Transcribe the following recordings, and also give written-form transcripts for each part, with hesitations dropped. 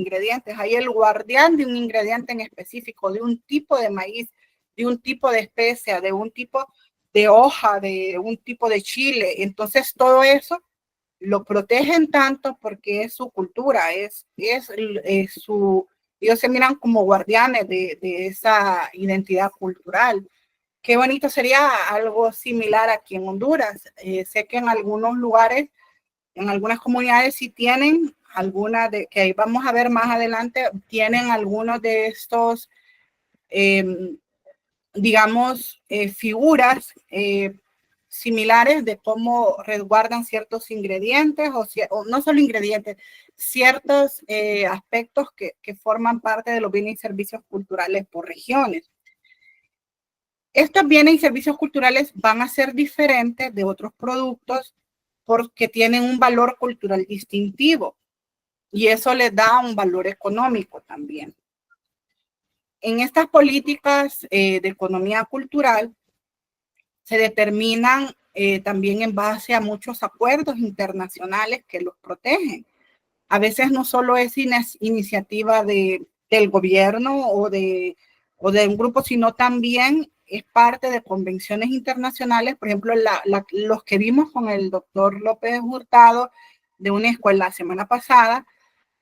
ingredientes. Hay el guardián de un ingrediente en específico, de un tipo de maíz, de un tipo de especia, de un tipo de hoja, de un tipo de chile. Entonces todo eso lo protegen tanto porque es su cultura, es su, ellos se miran como guardianes de esa identidad cultural. Qué bonito sería algo similar aquí en Honduras. Sé que en algunos lugares, en algunas comunidades sí tienen algunas de que vamos a ver más adelante, tienen algunos de estos, digamos, figuras similares de cómo resguardan ciertos ingredientes o no solo ingredientes, ciertos aspectos que forman parte de los bienes y servicios culturales por regiones. Estos bienes y servicios culturales van a ser diferentes de otros productos porque tienen un valor cultural distintivo y eso les da un valor económico también. En estas políticas de economía cultural se determinan también en base a muchos acuerdos internacionales que los protegen. A veces no solo es iniciativa del gobierno o de un grupo, sino también es parte de convenciones internacionales. Por ejemplo, los que vimos con el doctor López Hurtado de UNESCO la semana pasada,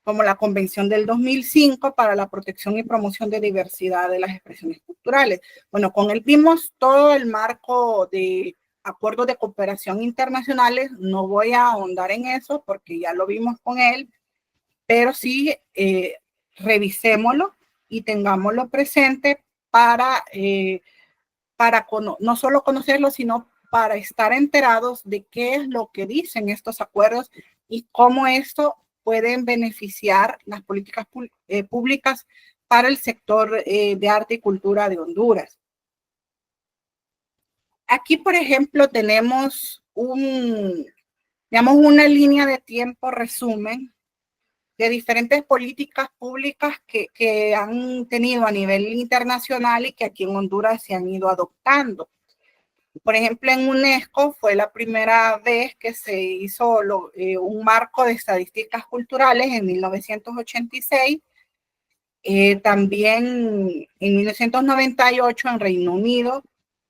como la Convención del 2005 para la protección y promoción de diversidad de las expresiones culturales. Bueno, con él vimos todo el marco de acuerdos de cooperación internacionales. No voy a ahondar en eso porque ya lo vimos con él, pero sí revisémoslo y tengámoslo presente para no solo conocerlo, sino para estar enterados de qué es lo que dicen estos acuerdos y cómo esto pueden beneficiar las políticas públicas para el sector de arte y cultura de Honduras. Aquí, por ejemplo, tenemos digamos, una línea de tiempo resumen de diferentes políticas públicas que han tenido a nivel internacional y que aquí en Honduras se han ido adoptando. Por ejemplo, en UNESCO fue la primera vez que se hizo un marco de estadísticas culturales en 1986. También en 1998 en Reino Unido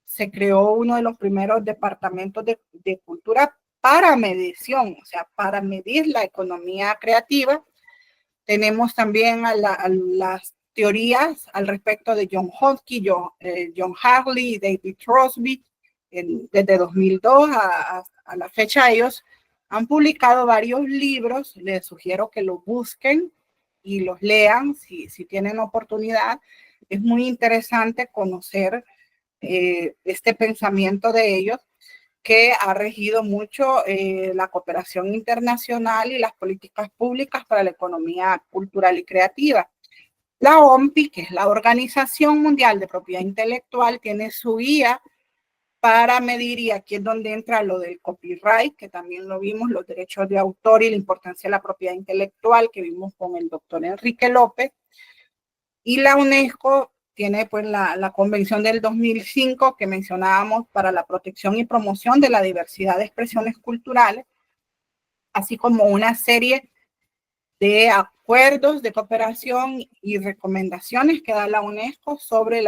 se creó uno de los primeros departamentos de cultura para medición, o sea, para medir la economía creativa. Tenemos también a las teorías al respecto de John Hodgkin, John Harley y David Crosby. Desde 2002 a la fecha ellos han publicado varios libros. Les sugiero que los busquen y los lean si tienen oportunidad. Es muy interesante conocer este pensamiento de ellos que ha regido mucho la cooperación internacional y las políticas públicas para la economía cultural y creativa. La OMPI, que es la Organización Mundial de Propiedad Intelectual, tiene su guía para medir, y aquí es donde entra lo del copyright, que también lo vimos, los derechos de autor y la importancia de la propiedad intelectual, que vimos con el doctor Enrique López. Y la UNESCO tiene pues la Convención del 2005 que mencionábamos para la protección y promoción de la diversidad de expresiones culturales, así como una serie de acuerdos de cooperación y recomendaciones que da la UNESCO sobre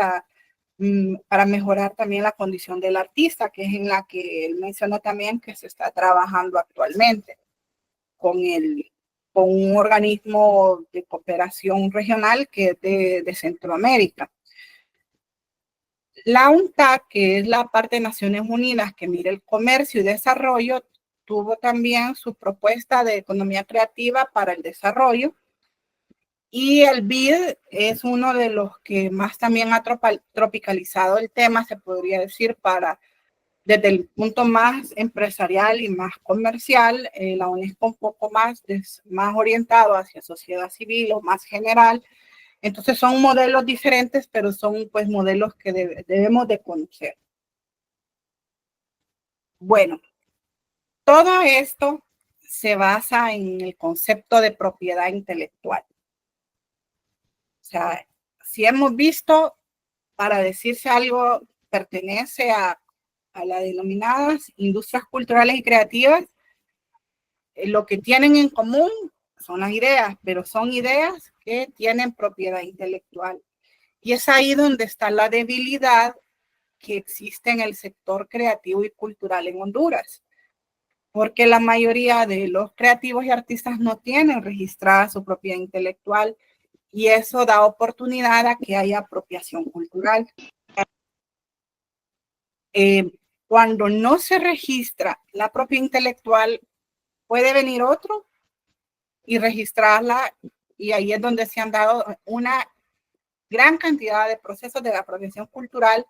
para mejorar también la condición del artista, que es en la que él mencionó también que se está trabajando actualmente con un organismo de cooperación regional que es de Centroamérica. La UNTAC, que es la parte de Naciones Unidas que mira el comercio y desarrollo, tuvo también su propuesta de economía creativa para el desarrollo. Y el BID es uno de los que más también ha tropicalizado el tema, se podría decir, desde el punto más empresarial y más comercial. La UNESCO un poco más orientado hacia sociedad civil o más general. Entonces son modelos diferentes, pero son pues modelos que debemos de conocer. Bueno, todo esto se basa en el concepto de propiedad intelectual. O sea, si hemos visto, para decirse algo, pertenece a las denominadas industrias culturales y creativas, lo que tienen en común son las ideas, pero son ideas que tienen propiedad intelectual. Y es ahí donde está la debilidad que existe en el sector creativo y cultural en Honduras, porque la mayoría de los creativos y artistas no tienen registrada su propiedad intelectual y eso da oportunidad a que haya apropiación cultural. Cuando no se registra la propiedad intelectual, puede venir otro y registrarla, y ahí es donde se han dado una gran cantidad de procesos de apropiación cultural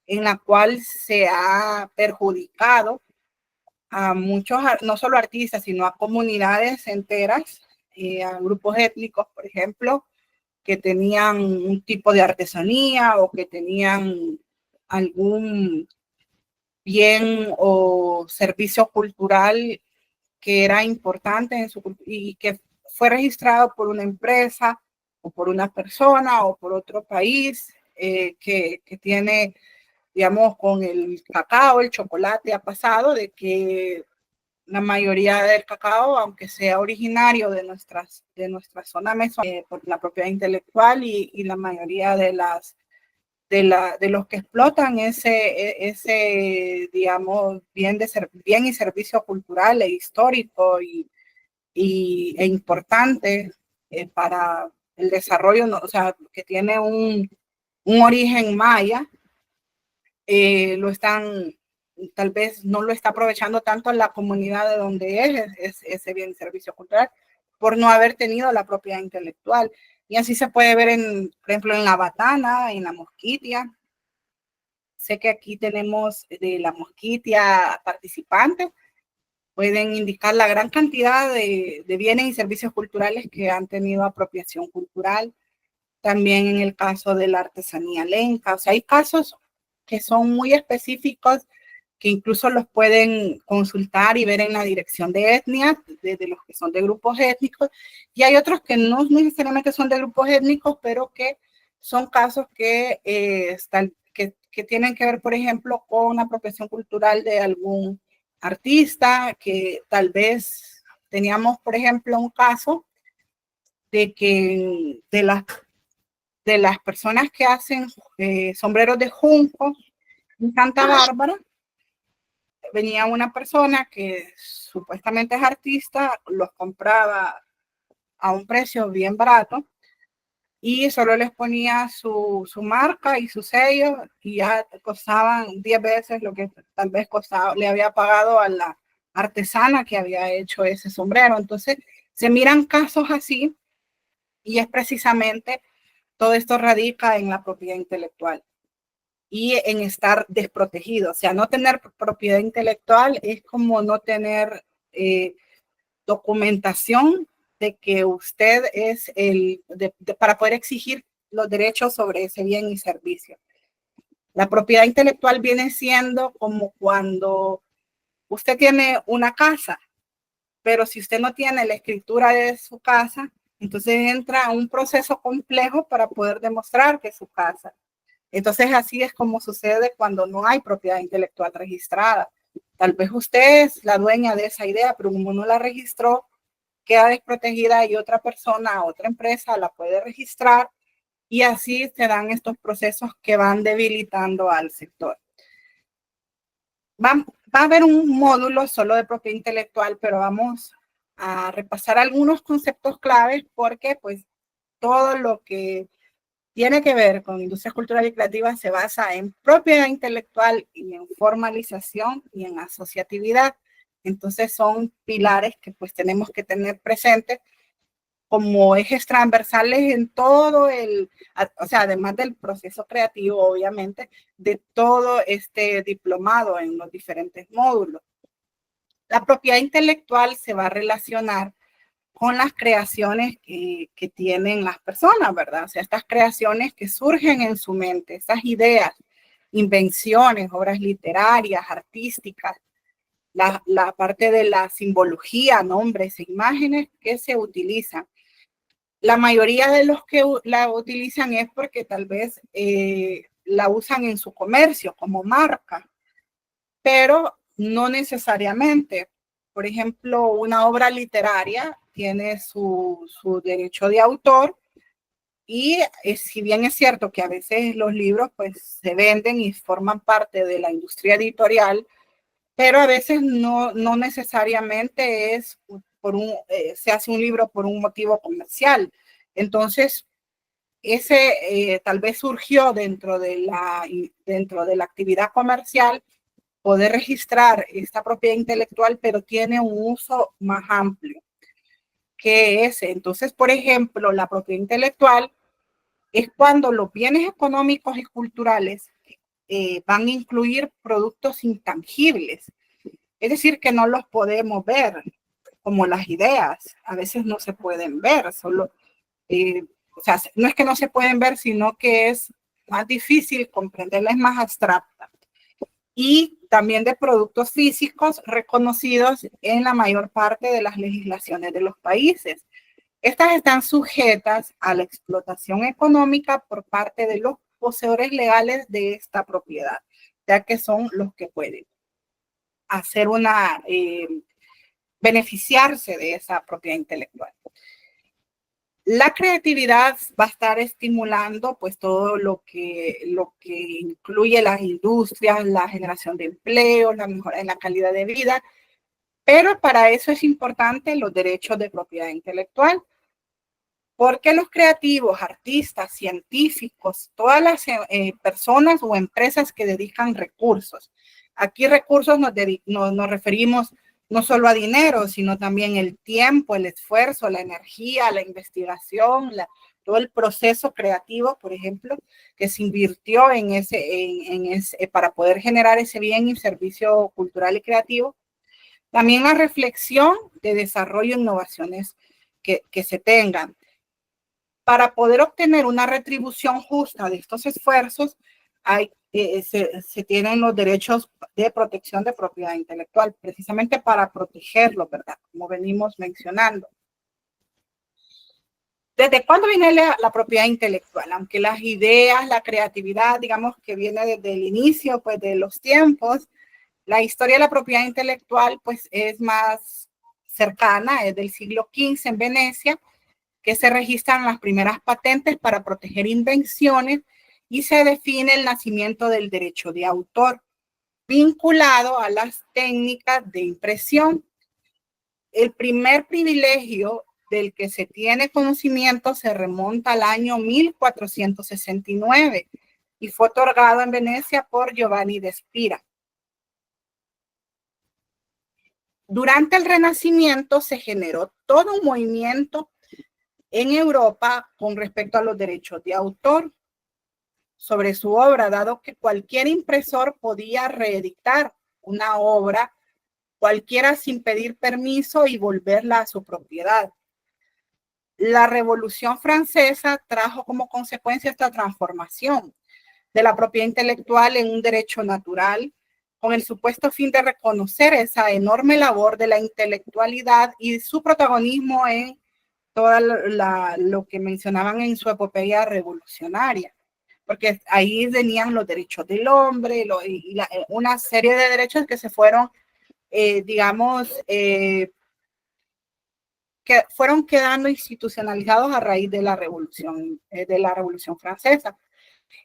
en la cual se ha perjudicado a muchos, no solo artistas, sino a comunidades enteras, a grupos étnicos, por ejemplo, que tenían un tipo de artesanía o que tenían algún bien o servicio cultural que era importante en su y que fue registrado por una empresa o por una persona o por otro país que tiene, digamos, con el cacao, el chocolate, ha pasado de que la mayoría del cacao, aunque sea originario de nuestra zona mesonera, por la propiedad intelectual y la mayoría de los que explotan ese digamos, bien y servicio cultural e histórico e importante para el desarrollo, ¿no? O sea, que tiene un origen maya, lo están, tal vez no lo está aprovechando tanto la comunidad de donde es ese bien y servicio cultural, por no haber tenido la propiedad intelectual. Y así se puede ver, por ejemplo, en la batana, en la mosquitia. Sé que aquí tenemos de la mosquitia participantes, pueden indicar la gran cantidad de bienes y servicios culturales que han tenido apropiación cultural. También en el caso de la artesanía lenca, o sea, hay casos que son muy específicos que incluso los pueden consultar y ver en la dirección de etnia, de los que son de grupos étnicos, y hay otros que no necesariamente son de grupos étnicos, pero que son casos que tienen que ver, por ejemplo, con la apropiación cultural de algún artista, que tal vez teníamos, por ejemplo, un caso de que de las personas que hacen sombreros de junco en Santa Bárbara, venía una persona que supuestamente es artista, los compraba a un precio bien barato y solo les ponía su marca y su sello y ya costaban 10 veces lo que tal vez costaba, le había pagado a la artesana que había hecho ese sombrero. Entonces, se miran casos así y es precisamente todo esto radica en la propiedad intelectual y en estar desprotegido. O sea, no tener propiedad intelectual es como no tener documentación de que usted es para poder exigir los derechos sobre ese bien y servicio. La propiedad intelectual viene siendo como cuando usted tiene una casa, pero si usted no tiene la escritura de su casa, entonces entra a un proceso complejo para poder demostrar que es su casa. Entonces así es como sucede cuando no hay propiedad intelectual registrada. Tal vez usted es la dueña de esa idea, pero como no la registró, queda desprotegida y otra persona, otra empresa la puede registrar y así se dan estos procesos que van debilitando al sector. Va a haber un módulo solo de propiedad intelectual, pero vamos a repasar algunos conceptos claves porque pues todo lo que tiene que ver con industria cultural y creativa se basa en propiedad intelectual y en formalización y en asociatividad. Entonces son pilares que pues tenemos que tener presentes como ejes transversales en todo o sea, además del proceso creativo, obviamente, de todo este diplomado en los diferentes módulos. La propiedad intelectual se va a relacionar con las creaciones que tienen las personas, ¿verdad? O sea, estas creaciones que surgen en su mente, estas ideas, invenciones, obras literarias, artísticas, la parte de la simbología, nombres e imágenes que se utilizan. La mayoría de los que la utilizan es porque tal vez la usan en su comercio como marca, pero no necesariamente. Por ejemplo, una obra literaria tiene su derecho de autor. Y si bien es cierto que a veces los libros pues se venden y forman parte de la industria editorial, pero a veces no necesariamente es se hace un libro por un motivo comercial. Entonces, ese tal vez surgió dentro de la actividad comercial poder registrar esta propiedad intelectual, pero tiene un uso más amplio que ese. Entonces, por ejemplo, la propiedad intelectual es cuando los bienes económicos y culturales van a incluir productos intangibles. Es decir, que no los podemos ver, como las ideas. A veces no se pueden ver, o sea, no es que no se pueden ver, sino que es más difícil comprenderla, es más abstracta. Y también de productos físicos reconocidos en la mayor parte de las legislaciones de los países. Estas están sujetas a la explotación económica por parte de los poseedores legales de esta propiedad, ya que son los que pueden hacer beneficiarse de esa propiedad intelectual. La creatividad va a estar estimulando pues todo lo que incluye las industrias, la generación de empleo, la mejora en la calidad de vida, pero para eso es importante los derechos de propiedad intelectual, porque los creativos, artistas, científicos, todas las personas o empresas que dedican recursos, aquí recursos nos referimos no solo a dinero, sino también el tiempo, el esfuerzo, la energía, la investigación, todo el proceso creativo, por ejemplo, que se invirtió para poder generar ese bien y servicio cultural y creativo. También la reflexión de desarrollo e innovaciones que se tengan. Para poder obtener una retribución justa de estos esfuerzos, se tienen los derechos de protección de propiedad intelectual, precisamente para protegerlo, ¿verdad? Como venimos mencionando. ¿Desde cuándo viene la propiedad intelectual? Aunque las ideas, la creatividad, digamos que viene desde el inicio, pues de los tiempos, la historia de la propiedad intelectual, pues es más cercana, es del siglo XV en Venecia, que se registran las primeras patentes para proteger invenciones y se define el nacimiento del derecho de autor, vinculado a las técnicas de impresión. El primer privilegio del que se tiene conocimiento se remonta al año 1469 y fue otorgado en Venecia por Giovanni de Spira. Durante el Renacimiento se generó todo un movimiento en Europa con respecto a los derechos de autor sobre su obra, dado que cualquier impresor podía reeditar una obra cualquiera sin pedir permiso y volverla a su propiedad. La Revolución Francesa trajo como consecuencia esta transformación de la propiedad intelectual en un derecho natural, con el supuesto fin de reconocer esa enorme labor de la intelectualidad y su protagonismo en todo lo que mencionaban en su epopeya revolucionaria, porque ahí venían los derechos del hombre una serie de derechos que se fueron, que fueron quedando institucionalizados a raíz de la Revolución Francesa.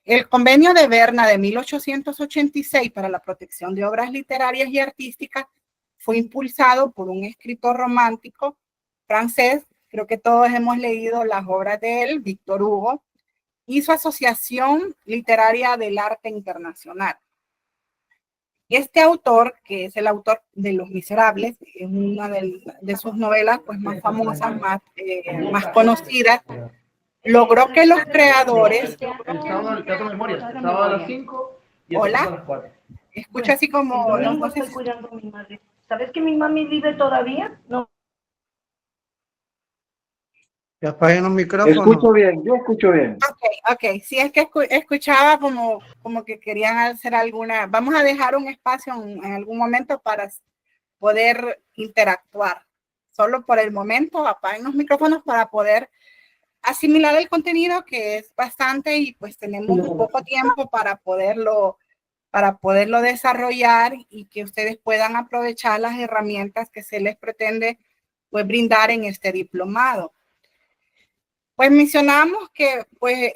El Convenio de Berna de 1886 para la protección de obras literarias y artísticas fue impulsado por un escritor romántico francés. Creo que todos hemos leído las obras de él, Víctor Hugo, y su Asociación Literaria del Arte Internacional. Este autor, que es el autor de Los Miserables, es una de sus novelas pues, más famosas, más conocidas, logró que los creadores... El sábado el Teatro Memoria, el sábado a las 5 y el domingo a las 4. Escucha así como... El domingo estoy cuidando a mi madre. ¿Sabes que mi mami vive todavía? No. Ya apaguen los micrófonos. Escucho bien, yo escucho bien. Ok. Sí, es que escuchaba como que querían hacer alguna... Vamos a dejar un espacio en algún momento para poder interactuar. Solo por el momento apaguen los micrófonos para poder asimilar el contenido, que es bastante, y pues tenemos poco tiempo para poderlo desarrollar y que ustedes puedan aprovechar las herramientas que se les pretende pues brindar en este diplomado. Pues mencionamos que pues,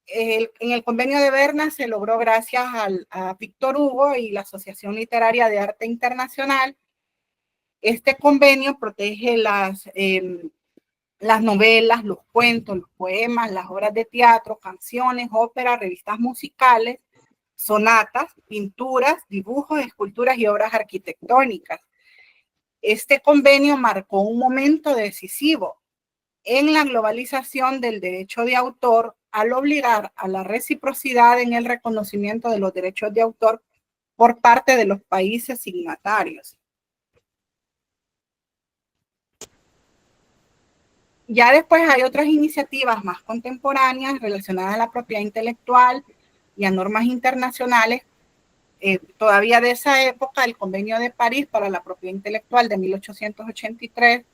en el convenio de Berna se logró gracias a Víctor Hugo y la Asociación Literaria de Arte Internacional. Este convenio protege las novelas, los cuentos, los poemas, las obras de teatro, canciones, óperas, revistas musicales, sonatas, pinturas, dibujos, esculturas y obras arquitectónicas. Este convenio marcó un momento decisivo en la globalización del derecho de autor al obligar a la reciprocidad en el reconocimiento de los derechos de autor por parte de los países signatarios. Ya después hay otras iniciativas más contemporáneas relacionadas a la propiedad intelectual y a normas internacionales. Todavía de esa época, el Convenio de París para la Propiedad Intelectual de 1883,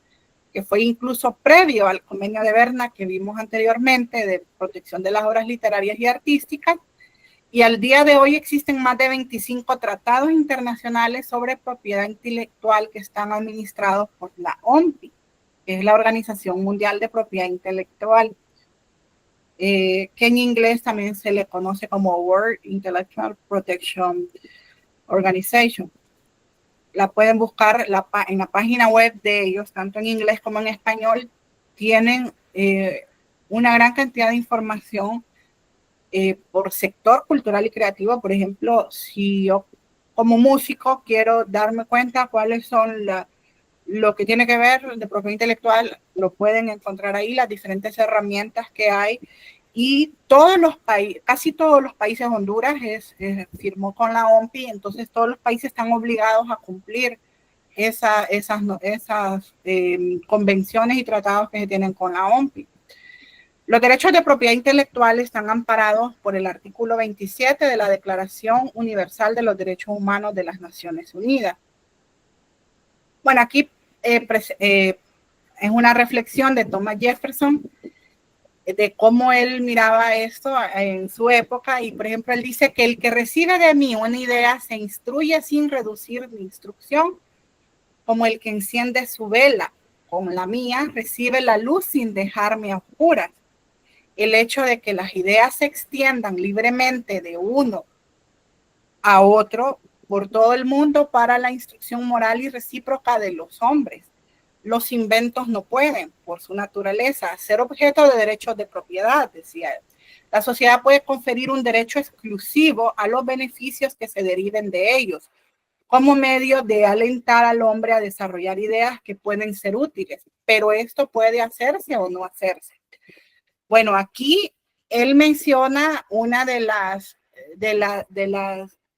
que fue incluso previo al Convenio de Berna que vimos anteriormente de protección de las obras literarias y artísticas, y al día de hoy existen más de 25 tratados internacionales sobre propiedad intelectual que están administrados por la OMPI, que es la Organización Mundial de Propiedad Intelectual, que en inglés también se le conoce como World Intellectual Protection Organization. La pueden buscar en la página web de ellos, tanto en inglés como en español. Tienen una gran cantidad de información por sector cultural y creativo. Por ejemplo, si yo como músico quiero darme cuenta cuáles son lo que tiene que ver de propiedad intelectual, lo pueden encontrar ahí, las diferentes herramientas que hay. Y todos los países, casi todos los países, Honduras firmó con la OMPI, entonces todos los países están obligados a cumplir esas convenciones y tratados que se tienen con la OMPI. Los derechos de propiedad intelectual están amparados por el artículo 27 de la Declaración Universal de los Derechos Humanos de las Naciones Unidas. Bueno, aquí es una reflexión de Thomas Jefferson de cómo él miraba esto en su época, y por ejemplo él dice que el que recibe de mí una idea se instruye sin reducir mi instrucción, como el que enciende su vela con la mía recibe la luz sin dejarme a oscuras. El hecho de que las ideas se extiendan libremente de uno a otro por todo el mundo para la instrucción moral y recíproca de los hombres. Los inventos no pueden, por su naturaleza, ser objeto de derechos de propiedad, decía él. La sociedad puede conferir un derecho exclusivo a los beneficios que se deriven de ellos, como medio de alentar al hombre a desarrollar ideas que pueden ser útiles, pero esto puede hacerse o no hacerse. Bueno, aquí él menciona una de las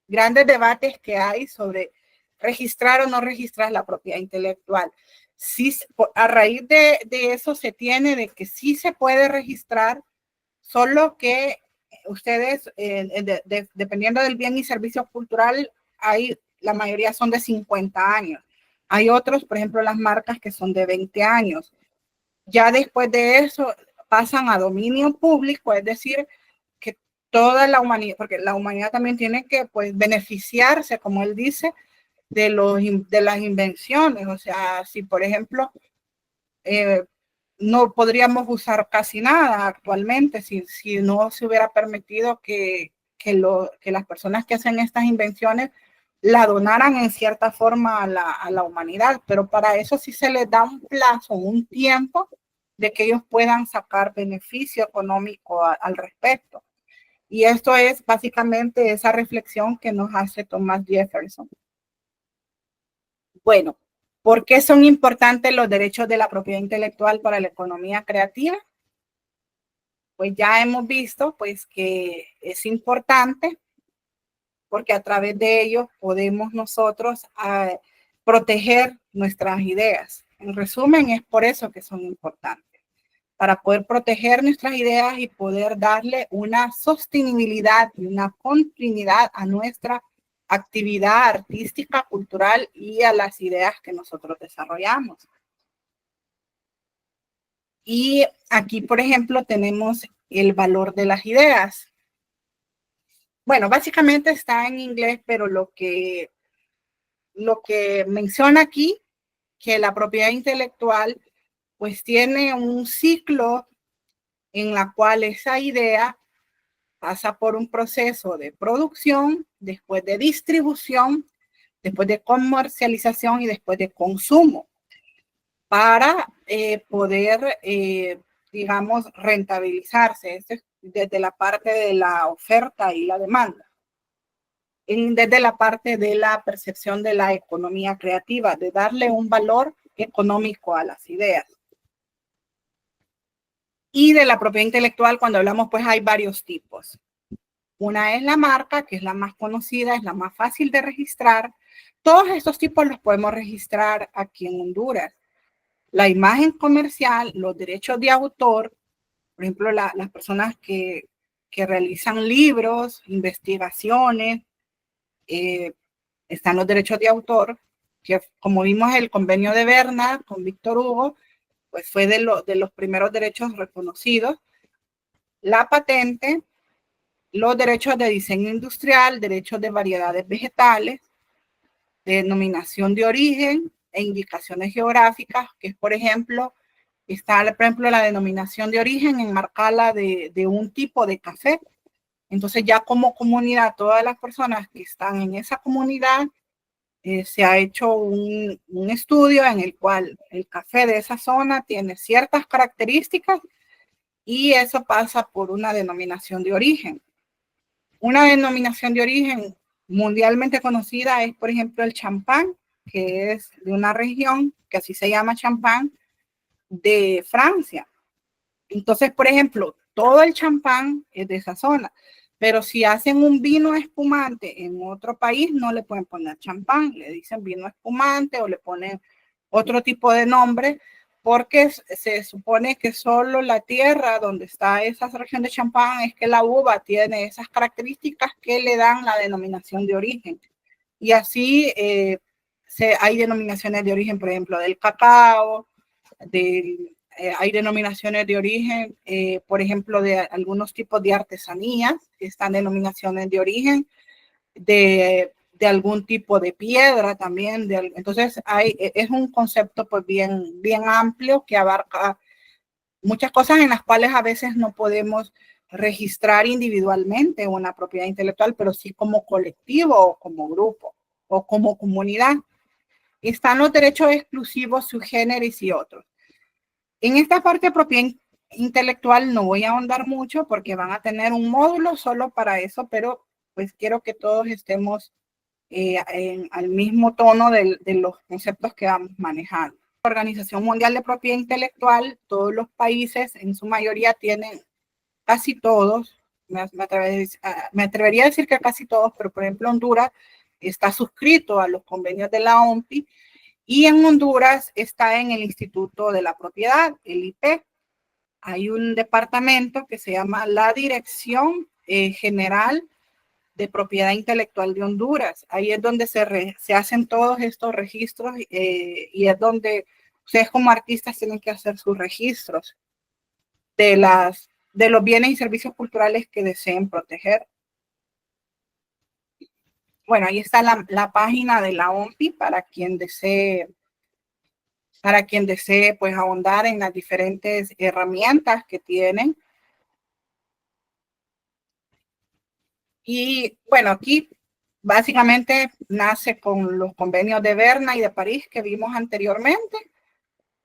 grandes debates que hay sobre registrar o no registrar la propiedad intelectual. Sí, a raíz de eso se tiene de que sí se puede registrar, solo que ustedes, dependiendo del bien y servicio cultural, la mayoría son de 50 años. Hay otros, por ejemplo, las marcas que son de 20 años. Ya después de eso pasan a dominio público, es decir, que toda la humanidad, porque la humanidad también tiene que pues beneficiarse, como él dice, de las invenciones. O sea, si por ejemplo no podríamos usar casi nada actualmente si no se hubiera permitido que las personas que hacen estas invenciones la donaran en cierta forma a la humanidad, pero para eso sí se les da un plazo, un tiempo de que ellos puedan sacar beneficio económico al respecto. Y esto es básicamente esa reflexión que nos hace Thomas Jefferson. Bueno, ¿por qué son importantes los derechos de la propiedad intelectual para la economía creativa? Pues ya hemos visto pues que es importante porque a través de ellos podemos nosotros proteger nuestras ideas. En resumen, es por eso que son importantes, para poder proteger nuestras ideas y poder darle una sostenibilidad y una continuidad a nuestra actividad artística, cultural y a las ideas que nosotros desarrollamos. Y aquí, por ejemplo, tenemos el valor de las ideas. Bueno, básicamente está en inglés, pero lo que menciona aquí, que la propiedad intelectual pues tiene un ciclo en la cual esa idea pasa por un proceso de producción, después de distribución, después de comercialización y después de consumo para poder, digamos, rentabilizarse. Esto es desde la parte de la oferta y la demanda. Desde la parte de la percepción de la economía creativa, de darle un valor económico a las ideas. Y de la propiedad intelectual, cuando hablamos, pues hay varios tipos. Una es la marca, que es la más conocida, es la más fácil de registrar. Todos estos tipos los podemos registrar aquí en Honduras. La imagen comercial, los derechos de autor, por ejemplo, las personas que realizan libros, investigaciones, están los derechos de autor, que como vimos el convenio de Berna con Víctor Hugo, pues fue de los primeros derechos reconocidos. La patente, los derechos de diseño industrial, derechos de variedades vegetales, denominación de origen e indicaciones geográficas, que es, por ejemplo, está, por ejemplo, la denominación de origen enmarcada de un tipo de café. Entonces ya como comunidad, todas las personas que están en esa comunidad, se ha hecho un estudio en el cual el café de esa zona tiene ciertas características y eso pasa por una denominación de origen. Una denominación de origen mundialmente conocida es, por ejemplo, el champán, que es de una región que así se llama champán, de Francia. Entonces, por ejemplo, todo el champán es de esa zona. Pero si hacen un vino espumante en otro país, no le pueden poner champán, le dicen vino espumante o le ponen otro tipo de nombre, porque se supone que solo la tierra donde está esa región de champán es que la uva tiene esas características que le dan la denominación de origen. Y así hay denominaciones de origen, por ejemplo, del cacao, hay denominaciones de origen, por ejemplo, de algunos tipos de artesanías, que están denominaciones de origen, de algún tipo de piedra también. Entonces, es un concepto pues bien amplio que abarca muchas cosas en las cuales a veces no podemos registrar individualmente una propiedad intelectual, pero sí como colectivo o como grupo o como comunidad. Están los derechos exclusivos, sui generis y otros. En esta parte de propiedad intelectual no voy a ahondar mucho porque van a tener un módulo solo para eso, pero pues quiero que todos estemos al mismo tono de los conceptos que vamos manejando. La Organización Mundial de Propiedad Intelectual, todos los países en su mayoría tienen, casi todos, me atrevería a decir que casi todos, pero por ejemplo Honduras está suscrito a los convenios de la OMPI. Y en Honduras está en el Instituto de la Propiedad, el IP. Hay un departamento que se llama la Dirección General de Propiedad Intelectual de Honduras. Ahí es donde se hacen todos estos registros y es donde ustedes como artistas tienen que hacer sus registros de los bienes y servicios culturales que deseen proteger. Bueno, ahí está la página de la OMPI para quien desee pues ahondar en las diferentes herramientas que tienen. Y bueno, aquí básicamente nace con los convenios de Berna y de París que vimos anteriormente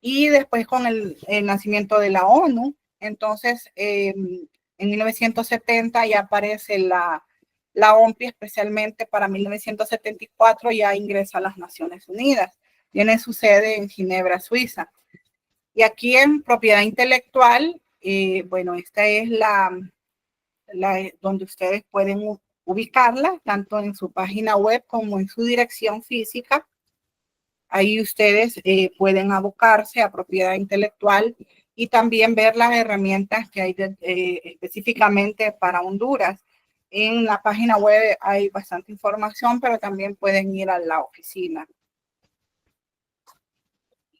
y después con el nacimiento de la ONU. Entonces, en 1970 ya aparece la OMPI, especialmente para 1974 ya ingresa a las Naciones Unidas. Tiene su sede en Ginebra, Suiza. Y aquí en propiedad intelectual, bueno, esta es donde ustedes pueden ubicarla, tanto en su página web como en su dirección física. Ahí ustedes pueden abocarse a propiedad intelectual y también ver las herramientas que hay específicamente para Honduras. En la página web hay bastante información, pero también pueden ir a la oficina.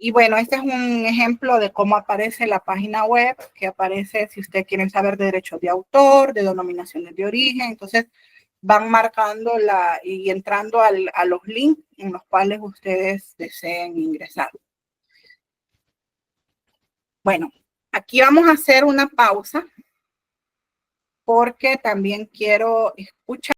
Y bueno, este es un ejemplo de cómo aparece la página web, que aparece si ustedes quieren saber de derechos de autor, de denominaciones de origen. Entonces van marcando y entrando a los links en los cuales ustedes deseen ingresar. Bueno, aquí vamos a hacer una pausa porque también quiero escuchar